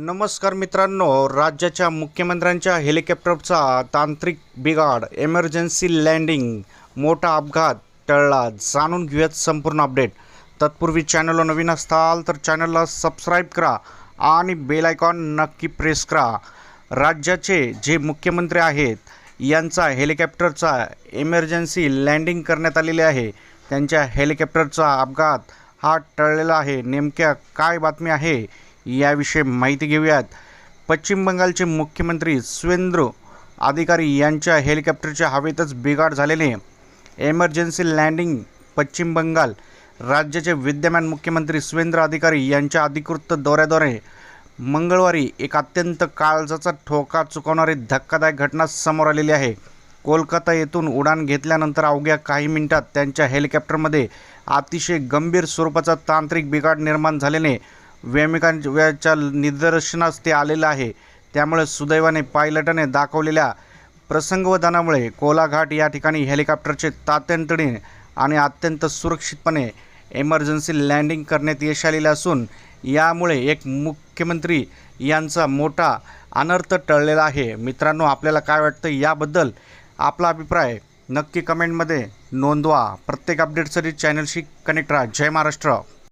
नमस्कार मित्रांनो, राज्याच्या मुख्यमंत्र्यांच्या हेलिकॉप्टरचा तांत्रिक बिघाड, इमर्जन्सी लँडिंग, मोठा अपघात टळला. जाणून घेऊयात संपूर्ण अपडेट. तत्पूर्वी चॅनलला नवीन असाल तर चॅनलला सबस्क्राईब करा आणि बेल आयकॉन नक्की प्रेस करा. राज्याचे जे मुख्यमंत्री आहेत यांचा हेलिकॉप्टरचा इमर्जन्सी लँडिंग करण्यात आलेली आहे. त्यांच्या हेलिकॉप्टरचा अपघात हा टळलेला आहे. नेमक्या काय बातमी आहे याविषयी माहिती घेऊयात. पश्चिम बंगालचे मुख्यमंत्री सुवेंदू अधिकारी यांच्या हेलिकॉप्टरच्या हवेतच बिघाड झालेले. Emergency landing. पश्चिम बंगाल राज्याचे विद्यमान मुख्यमंत्री सुवेंदू अधिकारी यांच्या अधिकृत दौऱ्याद्वारे मंगळवारी एक अत्यंत काळजाचा ठोका चुकवणारी धक्कादायक घटना समोर आलेली आहे. कोलकाता येथून उडान घेतल्यानंतर अवघ्या काही मिनिटात त्यांच्या हेलिकॉप्टरमध्ये अतिशय गंभीर स्वरूपाचा तांत्रिक बिघाड निर्माण झाल्याने वैमानिकांच्या निदर्शनास ते आलेलं आहे. त्यामुळे सुदैवाने पायलटने दाखवलेल्या प्रसंगावधानामुळे कोलाघाट या ठिकाणी हेलिकॉप्टरचे तातडीने आणि अत्यंत सुरक्षितपणे इमर्जन्सी लँडिंग करण्यात यश आलेले असून यामुळे एक मुख्यमंत्री यांचा मोठा अनर्थ टळलेला आहे. मित्रांनो, आपल्याला काय वाटतं याबद्दल आपला अभिप्राय नक्की कमेंटमध्ये नोंदवा. प्रत्येक अपडेटसाठी चॅनलशी कनेक्ट राहा. जय महाराष्ट्र.